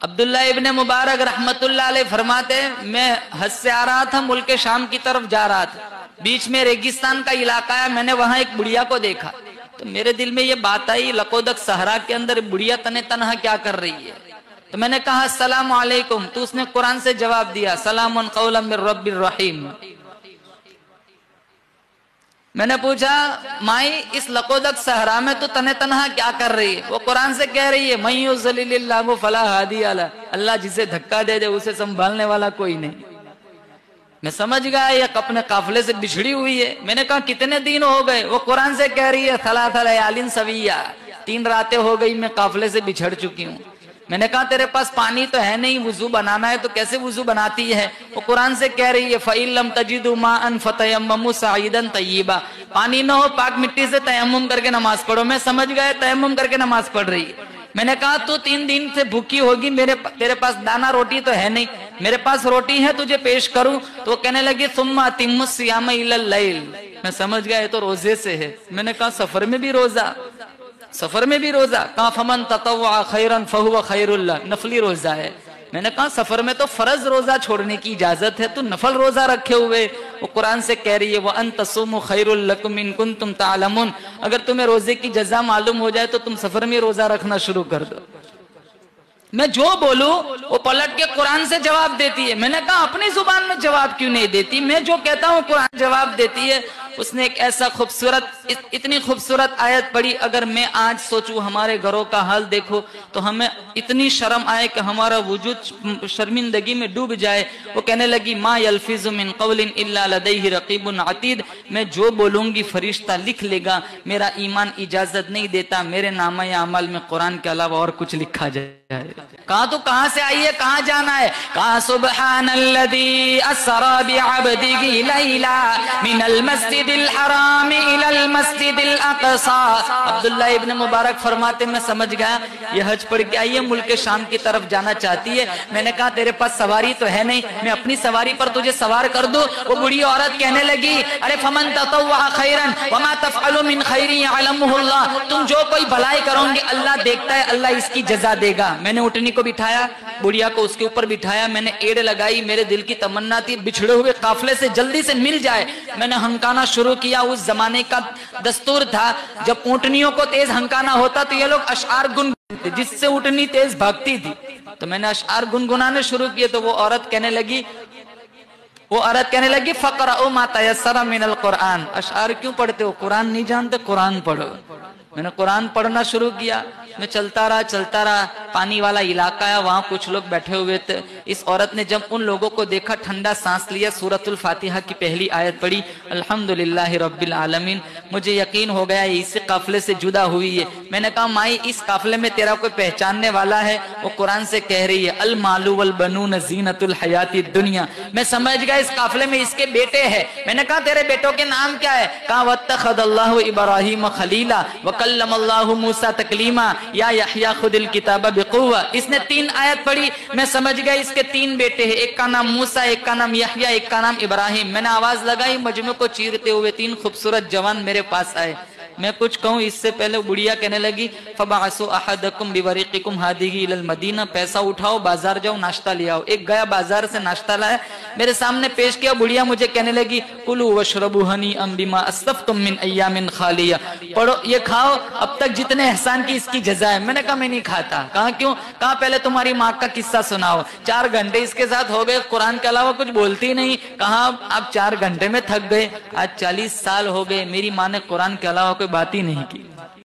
عبداللہ ابن مبارک رحمت اللہ علیہ فرماتے میں حج سے آ رہا تھا، ملک شام کی طرف جا رہا تھا، بیچ میں ریگستان کا علاقہ ہے، میں نے وہاں ایک بڑھیا کو دیکھا تو میرے دل میں یہ بات آئی، لقودق صحرا کے اندر بڑھیا تنے تنہا کیا کر رہی ہے؟ تو میں نے کہا السلام علیکم، تو اس نے قرآن سے جواب دیا سلام قولا من رب الرحیم۔ میں نے پوچھا مائی اس لقودق صحرا میں تو تنے تنہا کیا کر رہی ہے؟ وہ قرآن سے کہہ رہی ہے من یضلل اللہ فلا ہادی لہ، اللہ جسے دھکا دے دے اسے سنبھالنے والا کوئی نہیں۔ میں سمجھ گیا یہ اپنے قافلے سے بچھڑی ہوئی ہے۔ میں نے کہا کتنے دن ہو گئے؟ وہ قرآن سے کہہ رہی ہے ثلاث لیال سویہ، 3 راتیں ہو گئی میں قافلے سے بچھڑ چکی ہوں۔ میں نے کہا تیرے پاس پانی تو ہے نہیں، وضو بنانا ہے تو کیسے وضو بناتی ہے؟ وہ قرآن سے کہہ رہی ہے فَإِن لَمْ تَجِدُوا مَاءً فَتَيَمَّمُوا صَعِيدًا طَيِّبًا، پانی نہ ہو پاک مٹی سے تیمم کر کے نماز پڑھو۔ میں سمجھ گئے تیمم کر کے نماز پڑھ رہی ہے۔ میں نے کہا تو 3 دن سے بھوکی ہوگی، تیرے پاس دانا روٹی تو ہے نہیں، میرے پاس روٹی ہے تجھے پیش کروں؟ تو وہ کہنے لگی ثُمَّ أَتِمُّوا الصِّيَامَ إِلَى اللَّيْلِ، میں سمجھ گیا یہ تو روزے سے ہے۔ میں نے کہا سفر میں بھی روزہ، سفر میں بھی روزہ؟ کہا فمن تطوع خیرا فہو خیر اللہ، نفلی روزہ ہے۔ میں نے کہا سفر میں تو فرض روزہ چھوڑنے کی اجازت ہے، تو نفل روزہ رکھے ہوئے؟ وہ قرآن سے کہہ رہی ہے وَأَن تَصُومُوا خَيْرٌ لَكُمْ إِن كُنتُمْ تَعْلَمُونَ، اگر تمہیں روزے کی جزا معلوم ہو جائے تو تم سفر میں روزہ رکھنا شروع کر دو۔ میں جو بولوں وہ پلٹ کے قرآن سے جواب دیتی ہے۔ میں نے کہا اپنی زبان میں جواب کیوں نہیں دیتی؟ میں جو کہتا ہوں قرآن جواب دیتی ہے۔ اس نے ایک ایسا خوبصورت، اتنی خوبصورت آیت پڑھی، اگر میں آج سوچوں ہمارے گھروں کا حال دیکھو تو ہمیں اتنی شرم آئے کہ ہمارا وجود شرمندگی میں ڈوب جائے۔ وہ کہنے لگی ما یلفظ من قول الا لدیہ رقیب عتید، میں جو بولوں گی فرشتہ لکھ لے گا، میرا ایمان اجازت نہیں دیتا میرے نامہ اعمال میں قرآن کے علاوہ اور کچھ لکھا جائے۔ کہا تو کہاں سے آئی ہے، کہاں جانا ہے؟ کہا سبحان الذی اسری بعبدہ لیلا من المسجد الحرام الى المسجد الاقصى۔ عبداللہ ابن مبارک فرماتے میں سمجھ گیا یہ حج پڑھ کے آئی ہے، ملک شام کی طرف جانا چاہتی ہے۔ میں نے کہا تیرے پاس سواری تو ہے نہیں، میں اپنی سواری پر تجھے سوار کر دوں؟ وہ بڑی عورت کہنے لگی ارے فمن تطوع خیرا وما تفعل من خیر یعلمہ اللہ، تم جو کوئی بھلائی کرو گے اللہ دیکھتا ہے، اللہ اس کی جزا دے گا۔ میں نے اٹھنی کو بٹھایا، بڑھیا کو اس کے اوپر بٹھایا، میں نے ایڑ لگائی، میرے دل کی تمنا تھی بچھڑے ہوئے قافلے سے جلدی سے مل جائے۔ میں نے ہنکانا شروع کیا۔ اس زمانے کا دستور تھا جب اونٹنیوں کو تیز ہنکانا ہوتا تو یہ لوگ اشعار گنگناتے جس سے اونٹنی تیز بھاگتی تھی، تو میں نے اشعار گنگنانے شروع کیے تو وہ عورت کہنے لگی فقرؤوا ما تیسر من القرآن، اشعار کیوں پڑھتے ہو؟ قرآن نہیں جانتے؟ قرآن پڑھو۔ میں نے قرآن پڑھنا شروع کیا، میں چلتا رہا، پانی والا علاقہ ہے، وہاں کچھ لوگ بیٹھے ہوئے تھے۔ اس عورت نے جب ان لوگوں کو دیکھا ٹھنڈا سانس لیا، سورۃ الفاتحہ کی پہلی آیت پڑھی الحمدللہ رب العالمین۔ مجھے یقین ہو گیا یہ اسی قافلے سے جدا ہوئی ہے۔ میں نے کہا مائی اس قافلے میں تیرا کوئی پہچاننے والا ہے؟ وہ قرآن سے کہہ رہی ہے المال والبنون زینت الحیات الدنیا، میں سمجھ گیا اس قافلے میں اس کے بیٹے ہیں۔ میں نے کہا تیرے بیٹوں کے نام کیا ہے؟ کہا واتخذ اللہ ابراہیم خلیلا وکلم اللہ موسیٰ تکلیما یا یحییٰ خذ الکتاب بقوہ۔ اس نے 3 آیت پڑھی، میں سمجھ گیا اس کے 3 بیٹے ہیں، ایک کا نام موسیٰ، ایک کا نام یحییٰ، ایک کا نام ابراہیم۔ میں نے آواز لگائی، مجمع کو چیرتے ہوئے 3 خوبصورت جوان میرے پاس آئے۔ میں کچھ کہوں اس سے پہلے بڑھیا کہنے لگی فبعثوا احدکم بورقکم ہذہ الی المدینہ، پیسہ اٹھاؤ بازار جاؤ ناشتہ لے آؤ۔ ایک گیا بازار سے ناشتہ لایا، میرے سامنے پیش کیا، بڑھیا مجھے کہنے لگی کلوا واشربوا ہنیئا بما اسلفتم من ایام خالیہ، پڑھو یہ کھاؤ اب تک جتنے احسان کی اس کی جزا ہے۔ میں نے کہا میں نہیں کھاتا۔ کہا کیوں؟ کہا پہلے تمہاری ماں کا قصہ سناؤ، 4 گھنٹے اس کے ساتھ ہو گئے، قرآن کے علاوہ کچھ بولتی نہیں۔ کہا آپ 4 گھنٹے میں تھک گئے، آج 40 سال ہو گئے میری ماں نے قرآن کے علاوہ کوئی بات ہی نہیں کی۔